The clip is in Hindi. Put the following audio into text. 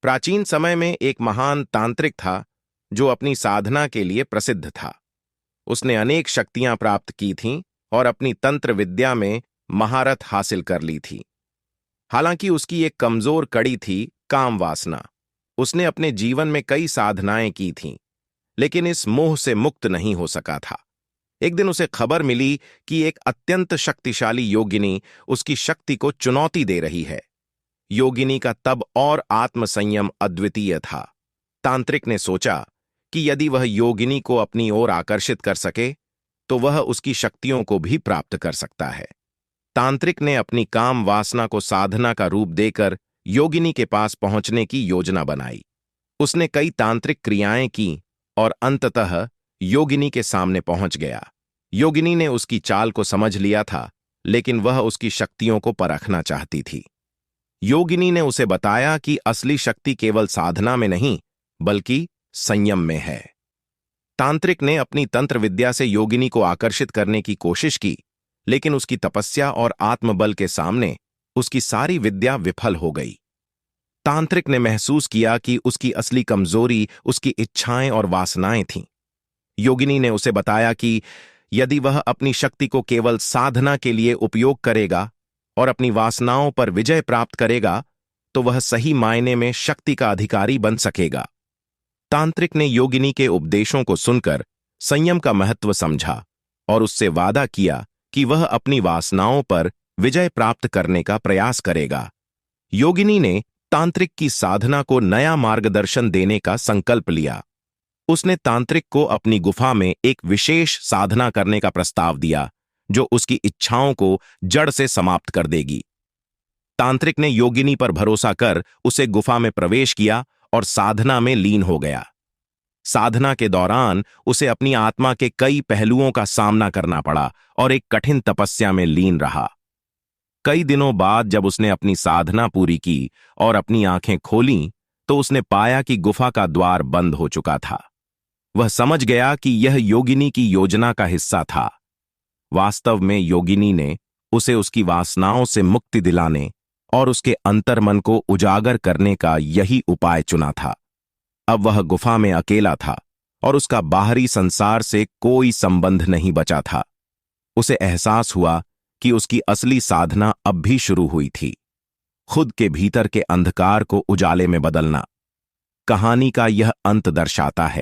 प्राचीन समय में एक महान तांत्रिक था जो अपनी साधना के लिए प्रसिद्ध था। उसने अनेक शक्तियां प्राप्त की थीं और अपनी तंत्र विद्या में महारत हासिल कर ली थी। हालांकि उसकी एक कमजोर कड़ी थी, काम वासना। उसने अपने जीवन में कई साधनाएं की थीं, लेकिन इस मोह से मुक्त नहीं हो सका था। एक दिन उसे खबर मिली कि एक अत्यंत शक्तिशाली योगिनी उसकी शक्ति को चुनौती दे रही है। योगिनी का तब और आत्मसंयम अद्वितीय था। तांत्रिक ने सोचा कि यदि वह योगिनी को अपनी ओर आकर्षित कर सके तो वह उसकी शक्तियों को भी प्राप्त कर सकता है। तांत्रिक ने अपनी काम वासना को साधना का रूप देकर योगिनी के पास पहुंचने की योजना बनाई। उसने कई तांत्रिक क्रियाएं की और अंततः योगिनी के सामने पहुंच गया। योगिनी ने उसकी चाल को समझ लिया था, लेकिन वह उसकी शक्तियों को परखना चाहती थी। योगिनी ने उसे बताया कि असली शक्ति केवल साधना में नहीं, बल्कि संयम में है। तांत्रिक ने अपनी तंत्र विद्या से योगिनी को आकर्षित करने की कोशिश की, लेकिन उसकी तपस्या और आत्मबल के सामने उसकी सारी विद्या विफल हो गई। तांत्रिक ने महसूस किया कि उसकी असली कमजोरी उसकी इच्छाएं और वासनाएं थीं। योगिनी ने उसे बताया कि यदि वह अपनी शक्ति को केवल साधना के लिए उपयोग करेगा और अपनी वासनाओं पर विजय प्राप्त करेगा, तो वह सही मायने में शक्ति का अधिकारी बन सकेगा। तांत्रिक ने योगिनी के उपदेशों को सुनकर संयम का महत्व समझा और उससे वादा किया कि वह अपनी वासनाओं पर विजय प्राप्त करने का प्रयास करेगा। योगिनी ने तांत्रिक की साधना को नया मार्गदर्शन देने का संकल्प लिया। उसने तांत्रिक को अपनी गुफा में एक विशेष साधना करने का प्रस्ताव दिया, जो उसकी इच्छाओं को जड़ से समाप्त कर देगी। तांत्रिक ने योगिनी पर भरोसा कर उसे गुफा में प्रवेश किया और साधना में लीन हो गया। साधना के दौरान उसे अपनी आत्मा के कई पहलुओं का सामना करना पड़ा और एक कठिन तपस्या में लीन रहा। कई दिनों बाद जब उसने अपनी साधना पूरी की और अपनी आंखें खोलीं, तो उसने पाया कि गुफा का द्वार बंद हो चुका था। वह समझ गया कि यह योगिनी की योजना का हिस्सा था। वास्तव में योगिनी ने उसे उसकी वासनाओं से मुक्ति दिलाने और उसके अंतर्मन को उजागर करने का यही उपाय चुना था। अब वह गुफा में अकेला था और उसका बाहरी संसार से कोई संबंध नहीं बचा था। उसे एहसास हुआ कि उसकी असली साधना अब भी शुरू हुई थी, खुद के भीतर के अंधकार को उजाले में बदलना। कहानी का यह अंत दर्शाता है